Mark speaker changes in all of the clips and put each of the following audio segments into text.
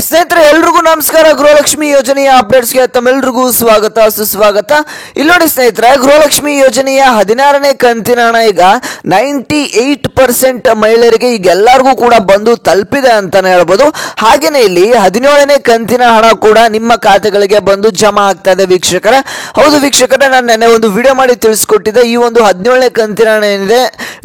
Speaker 1: ಸ್ನೇಹಿತರೆ ಎಲ್ರಿಗೂ ನಮಸ್ಕಾರ. ಗೃಹಲಕ್ಷ್ಮಿ ಯೋಜನೆಯ ಅಪ್ಡೇಟ್ಸ್ಗೆ ತಮ್ಮೆಲ್ರಿಗೂ ಸ್ವಾಗತ ಸುಸ್ವಾಗತ. ಇಲ್ಲಿ ನೋಡಿ ಸ್ನೇಹಿತರೆ, ಗೃಹಲಕ್ಷ್ಮಿ ಯೋಜನೆಯ 16ನೇ ಕಂತಿನ ಹಣ ಈಗ 98% ಮಹಿಳೆಯರಿಗೆ ಈಗ ಎಲ್ಲರಿಗೂ ಕೂಡ ಬಂದು ತಲುಪಿದೆ ಅಂತಾನೆ ಹೇಳ್ಬೋದು. ಹಾಗೇನೆ ಇಲ್ಲಿ 17ನೇ ಕಂತಿನ ಹಣ ಕೂಡ ನಿಮ್ಮ ಖಾತೆಗಳಿಗೆ ಬಂದು ಜಮಾ ಆಗ್ತಾ ಇದೆ ವೀಕ್ಷಕರೇ. ಹೌದು ವೀಕ್ಷಕರೇ, ನಾನು ನೆನ್ನೆ ಒಂದು ವಿಡಿಯೋ ಮಾಡಿ ತಿಳಿಸ್ಕೊಟ್ಟಿದ್ದೆ. ಈ ಒಂದು 17ನೇ ಕಂತಿನ ಹಣ ಏನಿದೆ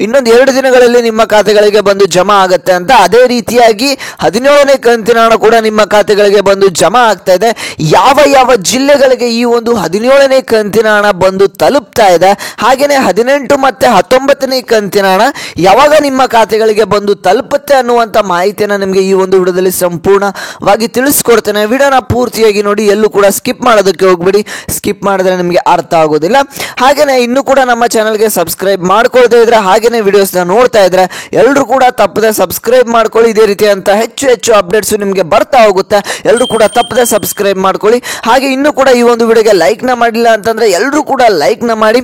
Speaker 1: ಇನ್ನೊಂದು 2 ದಿನಗಳಲ್ಲಿ ನಿಮ್ಮ ಖಾತೆಗಳಿಗೆ ಬಂದು ಜಮಾ ಆಗುತ್ತೆ ಅಂತ. ಅದೇ ರೀತಿಯಾಗಿ 17ನೇ ಕಂತಿನ ಹಣ ಕೂಡ ನಿಮ್ಮ ಖಾತೆಗಳಿಗೆ ಬಂದು ಜಮಾ ಆಗ್ತಾ ಇದೆ. ಯಾವ ಯಾವ ಜಿಲ್ಲೆಗಳಿಗೆ ಈ ಒಂದು 17ನೇ ಕಂತಿನ ಹಣ ಬಂದು ತಲುಪ್ತಾ ಇದೆ, ಹಾಗೇನೆ 18 ಮತ್ತೆ 19ನೇ ಕಂತಿನ ಹಣ ಯಾವಾಗ ನಿಮ್ಮ ಖಾತೆಗಳಿಗೆ ಬಂದು ತಲುಪುತ್ತೆ ಅನ್ನುವಂಥ ಮಾಹಿತಿಯನ್ನು ನಿಮಗೆ ಈ ಒಂದು ವಿಡಿಯೋದಲ್ಲಿ ಸಂಪೂರ್ಣವಾಗಿ ತಿಳಿಸ್ಕೊಡ್ತೇನೆ. ವಿಡಿಯೋನ ಪೂರ್ತಿಯಾಗಿ ನೋಡಿ, ಎಲ್ಲೂ ಕೂಡ ಸ್ಕಿಪ್ ಮಾಡೋದಕ್ಕೆ ಹೋಗ್ಬೇಡಿ. ಸ್ಕಿಪ್ ಮಾಡಿದ್ರೆ ನಿಮಗೆ ಅರ್ಥ ಆಗೋದಿಲ್ಲ. ಹಾಗೇನೆ ಇನ್ನೂ ಕೂಡ ನಮ್ಮ ಚಾನಲ್ಗೆ ಸಬ್ಸ್ಕ್ರೈಬ್ ಮಾಡ್ಕೊಳ್ತಾ ಇದ್ರೆ, ಹಾಗೇನೆ ವಿಡಿಯೋಸ್ನ ನೋಡ್ತಾ ಇದ್ರೆ ಎಲ್ಲರೂ ಕೂಡ ತಪ್ಪದೆ ಸಬ್ಸ್ಕ್ರೈಬ್ ಮಾಡ್ಕೊಳ್ಳಿ. ಇದೇ ರೀತಿಯಂತ ಹೆಚ್ಚು ಅಪ್ಡೇಟ್ಸ್ ನಿಮಗೆ ಬರ್ತಾ ಹೋಗುತ್ತೆ. ಎಲ್ಲರೂ ಕೂಡ ತಪ್ಪದೆ ಸಬ್ಸ್ಕ್ರೈಬ್ ಮಾಡ್ಕೊಳ್ಳಿ. ಹಾಗೆ ಇನ್ನೂ ಕೂಡ ಈ ಒಂದು ವಿಡಿಯೋಗೆ ಲೈಕ್ನ ಮಾಡಿಲ್ಲ ಅಂತಂದ್ರೆ ಎಲ್ಲರೂ ಕೂಡ ಲೈಕ್ನ ಮಾಡಿ.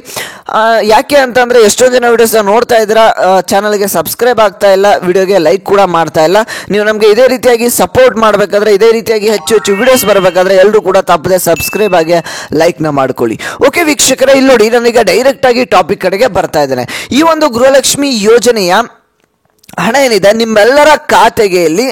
Speaker 1: ಯಾಕೆ ಅಂತಂದ್ರೆ ಎಷ್ಟೊಂದು ಜನ ವಿಡಿಯೋಸ್ನ ನೋಡ್ತಾ ಇದ್ದೀರಾ, ಚಾನಲ್ಗೆ ಸಬ್ಸ್ಕ್ರೈಬ್ ಆಗ್ತಾ ಇಲ್ಲ, ವಿಡಿಯೋಗೆ ಲೈಕ್ ಕೂಡ ಮಾಡ್ತಾ ಇಲ್ಲ. ನೀವು ನಮಗೆ ಇದೇ ರೀತಿಯಾಗಿ ಸಪೋರ್ಟ್ ಮಾಡಬೇಕಾದ್ರೆ, ಇದೇ ರೀತಿಯಾಗಿ ಹೆಚ್ಚು ವಿಡಿಯೋಸ್ ಬರಬೇಕಾದ್ರೆ ಎಲ್ಲರೂ ಕೂಡ ತಪ್ಪದೆ ಸಬ್ಸ್ಕ್ರೈಬ್ ಆಗಿ ಲೈಕ್ನ ಮಾಡ್ಕೊಳ್ಳಿ. ಓಕೆ ವೀಕ್ಷಕರೇ, ಇಲ್ಲಿ ನೋಡಿ, ನಾನೀಗ ಡೈರೆಕ್ಟ್ ಆಗಿ ಟಾಪಿಕ್ ಕಡೆಗೆ ಬರ್ತಾ ಇದ್ದೇನೆ. ಈ ಒಂದು ಗೃಹಲಕ್ಷ್ಮಿ ಯೋಜನೆಯ ಹಣ ಏನಿದೆ ನಿಮ್ಮೆಲ್ಲರ ಖಾತೆಗೆಯಲ್ಲಿ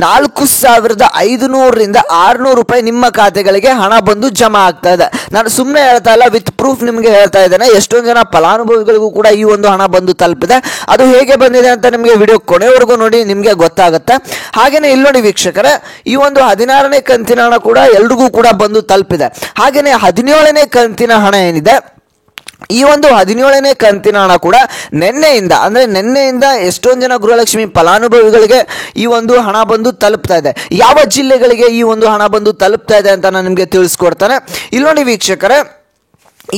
Speaker 1: 4,500ರಿಂದ 600 ರೂಪಾಯಿ ನಿಮ್ಮ ಖಾತೆಗಳಿಗೆ ಹಣ ಬಂದು ಜಮಾ ಆಗ್ತಾ ಇದೆ. ನಾನು ಸುಮ್ಮನೆ ಹೇಳ್ತಾ ಇಲ್ಲ, ವಿತ್ ಪ್ರೂಫ್ ನಿಮಗೆ ಹೇಳ್ತಾ ಇದ್ದೇನೆ. ಎಷ್ಟೊಂದು ಜನ ಫಲಾನುಭವಿಗಳಿಗೂ ಕೂಡ ಈ ಒಂದು ಹಣ ಬಂದು ತಲುಪಿದೆ. ಅದು ಹೇಗೆ ಬಂದಿದೆ ಅಂತ ನಿಮಗೆ ವಿಡಿಯೋ ಕೊನೆವರೆಗೂ ನೋಡಿ, ನಿಮಗೆ ಗೊತ್ತಾಗುತ್ತೆ. ಹಾಗೇನೆ ಇಲ್ಲಿ ನೋಡಿ ವೀಕ್ಷಕರೇ, ಈ ಒಂದು 16ನೇ ಕಂತಿನ ಹಣ ಕೂಡ ಎಲ್ರಿಗೂ ಕೂಡ ಬಂದು ತಲುಪಿದೆ. ಹಾಗೇನೆ 17ನೇ ಕಂತಿನ ಹಣ ಏನಿದೆ, ಈ ಒಂದು 17ನೇ ಕಂತಿನ ಹಣ ಕೂಡ ನಿನ್ನೆಯಿಂದ ಎಷ್ಟೊಂದು ಜನ ಗೃಹಲಕ್ಷ್ಮಿ ಫಲಾನುಭವಿಗಳಿಗೆ ಈ ಒಂದು ಹಣ ಬಂದು ತಲುಪ್ತಾ ಇದೆ. ಯಾವ ಜಿಲ್ಲೆಗಳಿಗೆ ಈ ಒಂದು ಹಣ ಬಂದು ತಲುಪ್ತಾ ಇದೆ ಅಂತ ನಾನು ನಿಮಗೆ ತಿಳಿಸ್ಕೊಡ್ತಾನೆ. ಇಲ್ಲಿ ನೋಡಿ ವೀಕ್ಷಕರೇ,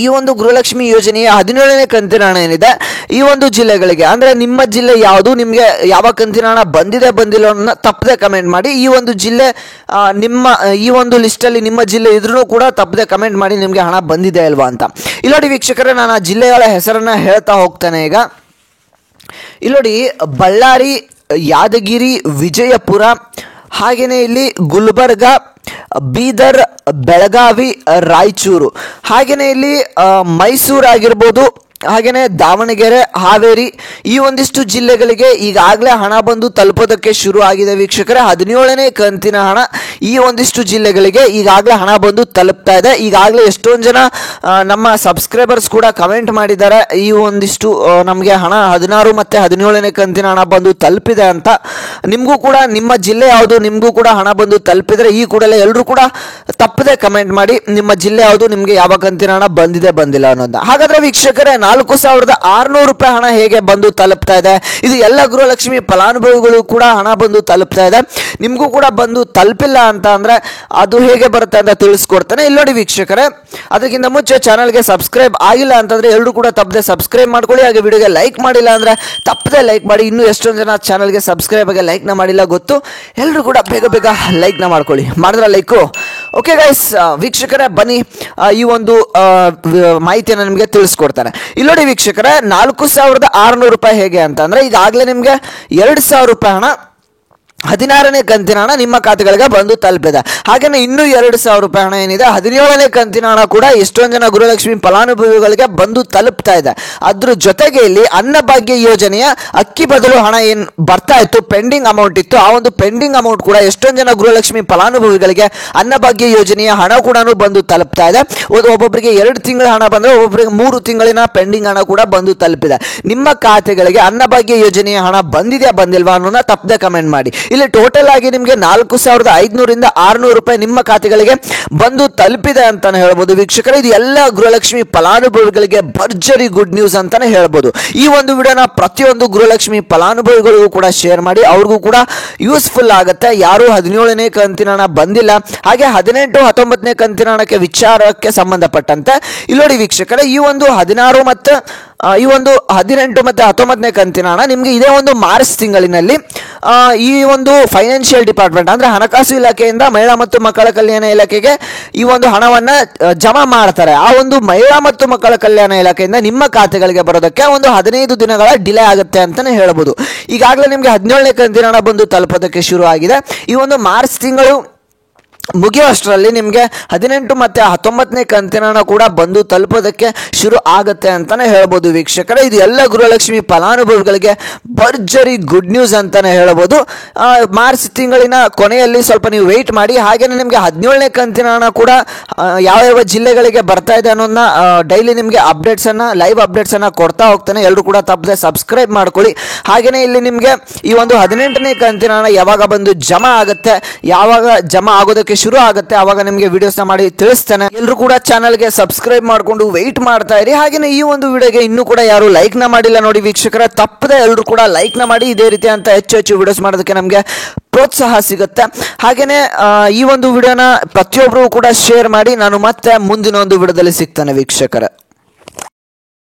Speaker 1: ಈ ಒಂದು ಗೃಹಲಕ್ಷ್ಮಿ ಯೋಜನೆಯ 17ನೇ ಕಂತಿನ ಹಣ ಏನಿದೆ ಈ ಒಂದು ಜಿಲ್ಲೆಗಳಿಗೆ, ಅಂದ್ರೆ ನಿಮ್ಮ ಜಿಲ್ಲೆ ಯಾವುದು, ನಿಮಗೆ ಯಾವ ಕಂತಿನ ಹಣ ಬಂದಿಲ್ಲ ಅನ್ನೋ ತಪ್ಪದೆ ಕಮೆಂಟ್ ಮಾಡಿ. ಈ ಒಂದು ಜಿಲ್ಲೆ ನಿಮ್ಮ ಈ ಒಂದು ಲಿಸ್ಟಲ್ಲಿ ನಿಮ್ಮ ಜಿಲ್ಲೆ ಇದ್ರೂ ಕೂಡ ತಪ್ಪದೆ ಕಮೆಂಟ್ ಮಾಡಿ ನಿಮಗೆ ಹಣ ಬಂದಿದೆ ಅಲ್ವಾ ಅಂತ. ಇಲ್ಲಿ ನೋಡಿ ವೀಕ್ಷಕರೇ, ನಾನು ಆ ಜಿಲ್ಲೆಗಳ ಹೆಸರನ್ನ ಹೇಳ್ತಾ ಹೋಗ್ತಾನೆ. ಈಗ ಇಲ್ಲಿ ನೋಡಿ, ಬಳ್ಳಾರಿ, ಯಾದಗಿರಿ, ವಿಜಯಪುರ, ಹಾಗೆಯೇ ಇಲ್ಲಿ ಗುಲ್ಬರ್ಗ, ಬೀದರ್, ಬೆಳಗಾವಿ, ರಾಯಚೂರು, ಹಾಗೆಯೇ ಇಲ್ಲಿ ಮೈಸೂರು ಆಗಿರ್ಬೋದು, ಹಾಗೆಯೇ ದಾವಣಗೆರೆ, ಹಾವೇರಿ, ಈ ಒಂದಿಷ್ಟು ಜಿಲ್ಲೆಗಳಿಗೆ ಈಗಾಗಲೇ ಹಣ ಬಂದು ತಲುಪೋದಕ್ಕೆ ಶುರು ಆಗಿದೆ ವೀಕ್ಷಕರೇ. 17ನೇ ಕಂತಿನ ಹಣ ಈ ಒಂದಿಷ್ಟು ಜಿಲ್ಲೆಗಳಿಗೆ ಈಗಾಗಲೇ ಹಣ ಬಂದು ತಲುಪ್ತಾ ಇದೆ. ಈಗಾಗಲೇ ಎಷ್ಟೊಂದು ಜನ ನಮ್ಮ ಸಬ್ಸ್ಕ್ರೈಬರ್ಸ್ ಕೂಡ ಕಮೆಂಟ್ ಮಾಡಿದ್ದಾರೆ, ಈ ಒಂದಿಷ್ಟು ನಮಗೆ ಹಣ 16 ಮತ್ತು 17ನೇ ಕಂತಿನ ಹಣ ಬಂದು ತಲುಪಿದೆ ಅಂತ. ನಿಮಗೂ ಕೂಡ ನಿಮ್ಮ ಜಿಲ್ಲೆ ಯಾವುದು, ನಿಮಗೂ ಕೂಡ ಹಣ ಬಂದು ತಲುಪಿದರೆ ಈ ಕೂಡಲೇ ಎಲ್ಲರೂ ಕೂಡ ತಪ್ಪದೆ ಕಮೆಂಟ್ ಮಾಡಿ ನಿಮ್ಮ ಜಿಲ್ಲೆ ಯಾವುದು, ನಿಮಗೆ ಯಾವ ಕಂತಿನ ಹಣ ಬಂದಿಲ್ಲ ಅನ್ನೋದು. ಹಾಗಾದ್ರೆ ವೀಕ್ಷಕರೇ, 4,600 ರೂಪಾಯಿ ಹಣ ಹೇಗೆ ಬಂದು ತಲುಪ್ತಾ ಇದೆ, ಇದು ಎಲ್ಲ ಗೃಹಲಕ್ಷ್ಮಿ ಫಲಾನುಭವಿಗಳು ಕೂಡ ಹಣ ಬಂದು ತಲುಪ್ತಾ ಇದೆ. ನಿಮಗೂ ಕೂಡ ಬಂದು ತಲುಪಿಲ್ಲ ಅಂತ ಅಂದ್ರೆ ಅದು ಹೇಗೆ ಬರುತ್ತೆ ಅಂತ ತಿಳಿಸ್ಕೊಡ್ತಾನೆ. ಇಲ್ಲಿ ನೋಡಿ ವೀಕ್ಷಕರೇ, ಅದಕ್ಕಿಂತ ಮುಂಚೆ ಚಾನಲ್ಗೆ ಸಬ್ಸ್ಕ್ರೈಬ್ ಆಗಿಲ್ಲ ಅಂತಂದ್ರೆ ಎಲ್ಲರೂ ಕೂಡ ತಪ್ಪದೆ ಸಬ್ಸ್ಕ್ರೈಬ್ ಮಾಡ್ಕೊಳ್ಳಿ. ಹಾಗೆ ವಿಡಿಯೋಗೆ ಲೈಕ್ ಮಾಡಿಲ್ಲ ಅಂದ್ರೆ ತಪ್ಪದೆ ಲೈಕ್ ಮಾಡಿ. ಇನ್ನೂ ಎಷ್ಟೊಂದು ಜನ ಚಾನಲ್ಗೆ ಸಬ್ಸ್ಕ್ರೈಬ್ ಆಗಿ ಲೈಕ್ನ ಮಾಡಿಲ್ಲ ಗೊತ್ತು, ಎಲ್ಲರೂ ಕೂಡ ಬೇಗ ಲೈಕ್ನ ಮಾಡ್ಕೊಳ್ಳಿ. ಮಾಡಿದ್ರೆ ಲೈಕು. ಓಕೆ ಗೈಸ್, ವೀಕ್ಷಕರೇ ಬನ್ನಿ ಈ ಒಂದು ಮಾಹಿತಿಯನ್ನು ನಿಮಗೆ ತಿಳಿಸ್ಕೊಡ್ತಾನೆ. ಇಲ್ಲಿ ನೋಡಿ ವೀಕ್ಷಕರೇ, 4,600 ರೂಪಾಯಿ ಹೇಗೆ ಅಂತ ಅಂದ್ರೆ ಈಗಾಗಲೇ ನಿಮಗೆ 2,000 ರೂಪಾಯಿ ಹಣ 16ನೇ ಕಂತಿನ ಹಣ ನಿಮ್ಮ ಖಾತೆಗಳಿಗೆ ಬಂದು ತಲುಪಿದೆ. ಹಾಗೇನೆ ಇನ್ನೂ 2,000 ರೂಪಾಯಿ ಹಣ ಏನಿದೆ 17ನೇ ಕಂತಿನ ಹಣ ಕೂಡ ಎಷ್ಟೊಂದು ಜನ ಗೃಹಲಕ್ಷ್ಮಿ ಫಲಾನುಭವಿಗಳಿಗೆ ಬಂದು ತಲುಪ್ತಾ ಇದೆ. ಅದ್ರ ಜೊತೆಗೆ ಇಲ್ಲಿ ಅನ್ನಭಾಗ್ಯ ಯೋಜನೆಯ ಅಕ್ಕಿ ಬದಲು ಹಣ ಏನು ಬರ್ತಾ ಇತ್ತು, ಪೆಂಡಿಂಗ್ ಅಮೌಂಟ್ ಇತ್ತು, ಆ ಒಂದು ಪೆಂಡಿಂಗ್ ಅಮೌಂಟ್ ಕೂಡ ಎಷ್ಟೊಂದು ಜನ ಗೃಹಲಕ್ಷ್ಮಿ ಫಲಾನುಭವಿಗಳಿಗೆ ಅನ್ನಭಾಗ್ಯ ಯೋಜನೆಯ ಹಣ ಕೂಡ ಬಂದು ತಲುಪ್ತಾ ಇದೆ. ಒಬ್ಬೊಬ್ಬರಿಗೆ 2 ತಿಂಗಳ ಹಣ ಬಂದರೆ ಒಬ್ಬೊಬ್ಬರಿಗೆ 3 ತಿಂಗಳಿನ ಪೆಂಡಿಂಗ್ ಹಣ ಕೂಡ ಬಂದು ತಲುಪಿದೆ. ನಿಮ್ಮ ಖಾತೆಗಳಿಗೆ ಅನ್ನಭಾಗ್ಯ ಯೋಜನೆಯ ಹಣ ಬಂದಿಲ್ವಾ ಅನ್ನೋದನ್ನ ತಪ್ಪದೆ ಕಮೆಂಟ್ ಮಾಡಿ. ಇಲ್ಲಿ ಟೋಟಲ್ ಆಗಿ ನಿಮಗೆ 4,500ರಿಂದ 600 ರೂಪಾಯಿ ನಿಮ್ಮ ಖಾತೆಗಳಿಗೆ ಬಂದು ತಲುಪಿದೆ ಅಂತಾನೆ ಹೇಳ್ಬೋದು ವೀಕ್ಷಕರೇ. ಇದು ಎಲ್ಲ ಗೃಹಲಕ್ಷ್ಮಿ ಫಲಾನುಭವಿಗಳಿಗೆ ಭರ್ಜರಿ ಗುಡ್ ನ್ಯೂಸ್ ಅಂತಾನೆ ಹೇಳ್ಬೋದು. ಈ ಒಂದು ವಿಡಿಯೋನ ಪ್ರತಿಯೊಂದು ಗೃಹಲಕ್ಷ್ಮಿ ಫಲಾನುಭವಿಗಳಿಗೂ ಕೂಡ ಶೇರ್ ಮಾಡಿ, ಅವ್ರಿಗೂ ಕೂಡ ಯೂಸ್ಫುಲ್ ಆಗುತ್ತೆ. ಯಾರು 17ನೇ ಕಂತಿನ ಹಣ ಬಂದಿಲ್ಲ, ಹಾಗೆ 18, 19ನೇ ಕಂತಿನ ಹಣಕ್ಕೆ ವಿಚಾರಕ್ಕೆ ಸಂಬಂಧಪಟ್ಟಂತೆ ಇಲ್ಲಿ ನೋಡಿ ವೀಕ್ಷಕರೇ, ಈ ಒಂದು 16 ಮತ್ತು ಈ ಒಂದು 18 ಮತ್ತು 19ನೇ ಕಂತಿನ ಹಣ ನಿಮಗೆ ಇದೇ ಒಂದು ಮಾರ್ಚ್ ತಿಂಗಳಿನಲ್ಲಿ ಈ ಒಂದು ಫೈನಾನ್ಷಿಯಲ್ ಡಿಪಾರ್ಟ್ಮೆಂಟ್ ಅಂದ್ರೆ ಹಣಕಾಸು ಇಲಾಖೆಯಿಂದ ಮಹಿಳಾ ಮತ್ತು ಮಕ್ಕಳ ಕಲ್ಯಾಣ ಇಲಾಖೆಗೆ ಈ ಒಂದು ಹಣವನ್ನು ಜಮಾ ಮಾಡ್ತಾರೆ. ಆ ಒಂದು ಮಹಿಳಾ ಮತ್ತು ಮಕ್ಕಳ ಕಲ್ಯಾಣ ಇಲಾಖೆಯಿಂದ ನಿಮ್ಮ ಖಾತೆಗಳಿಗೆ ಬರೋದಕ್ಕೆ ಒಂದು 15 ದಿನಗಳ ಡಿಲೇ ಆಗುತ್ತೆ ಅಂತಾನೆ ಹೇಳ್ಬೋದು. ಈಗಾಗಲೇ ನಿಮಗೆ 17ನೇ ಕಂತಿನ ಹಣ ಬಂದು ತಲುಪೋದಕ್ಕೆ ಶುರು ಆಗಿದೆ. ಈ ಒಂದು ಮಾರ್ಚ್ ತಿಂಗಳು ಮುಗಿಯೋಷ್ಟರಲ್ಲಿ ನಿಮಗೆ 18 ಮತ್ತು 19ನೇ ಕಂತಿನ ಹಣ ಕೂಡ ಬಂದು ತಲುಪೋದಕ್ಕೆ ಶುರು ಆಗುತ್ತೆ ಅಂತಾನೆ ಹೇಳ್ಬೋದು ವೀಕ್ಷಕರೇ. ಇದು ಎಲ್ಲ ಗೃಹಲಕ್ಷ್ಮಿ ಫಲಾನುಭವಿಗಳಿಗೆ ಭರ್ಜರಿ ಗುಡ್ ನ್ಯೂಸ್ ಅಂತಾನೆ ಹೇಳ್ಬೋದು. ಮಾರ್ಚ್ ತಿಂಗಳಿನ ಕೊನೆಯಲ್ಲಿ ಸ್ವಲ್ಪ ನೀವು ವೆಯ್ಟ್ ಮಾಡಿ. ಹಾಗೆಯೇ ನಿಮಗೆ 17ನೇ ಕಂತಿನ ಹಣ ಕೂಡ ಯಾವ ಜಿಲ್ಲೆಗಳಿಗೆ ಬರ್ತಾ ಇದೆ ಅನ್ನೋದನ್ನ ಡೈಲಿ ನಿಮಗೆ ಲೈವ್ ಅಪ್ಡೇಟ್ಸನ್ನು ಕೊಡ್ತಾ ಹೋಗ್ತಾನೆ. ಎಲ್ಲರೂ ಕೂಡ ತಪ್ಪದೆ ಸಬ್ಸ್ಕ್ರೈಬ್ ಮಾಡ್ಕೊಳ್ಳಿ. ಹಾಗೆಯೇ ಇಲ್ಲಿ ನಿಮಗೆ ಈ ಒಂದು 18ನೇ ಕಂತಿನ ಹಣ ಯಾವಾಗ ಬಂದು ಜಮಾ ಆಗುತ್ತೆ, ಯಾವಾಗ ಜಮಾ ಆಗೋದಕ್ಕೆ ಶುರು ಆಗುತ್ತೆ ಆವಾಗ ನಿಮಗೆ ವಿಡಿಯೋಸ್ನ ಮಾಡಿ ತಿಳಿಸ್ತೇನೆ. ಎಲ್ಲರೂ ಕೂಡ ಚಾನಲ್ಗೆ ಸಬ್ಸ್ಕ್ರೈಬ್ ಮಾಡಿಕೊಂಡು ವೆಯ್ಟ್ ಮಾಡ್ತಾ ಇರಿ. ಹಾಗೆಯೇ ಈ ಒಂದು ವಿಡಿಯೋಗೆ ಇನ್ನೂ ಕೂಡ ಯಾರು ಲೈಕ್ನ ಮಾಡಿಲ್ಲ ನೋಡಿ ವೀಕ್ಷಕರ, ತಪ್ಪದೆ ಎಲ್ಲರೂ ಕೂಡ ಲೈಕ್ನ ಮಾಡಿ. ಇದೇ ರೀತಿ ಅಂತ ಹೆಚ್ಚು ವಿಡಿಯೋಸ್ ಮಾಡೋದಕ್ಕೆ ನಮಗೆ ಪ್ರೋತ್ಸಾಹ ಸಿಗುತ್ತೆ. ಹಾಗೆಯೇ ಈ ಒಂದು ವಿಡಿಯೋನ ಪ್ರತಿಯೊಬ್ಬರು ಕೂಡ ಶೇರ್ ಮಾಡಿ. ನಾನು ಮತ್ತೆ ಮುಂದಿನ ಒಂದು ವಿಡಿಯೋದಲ್ಲಿ ಸಿಗ್ತಾನೆ ವೀಕ್ಷಕರ.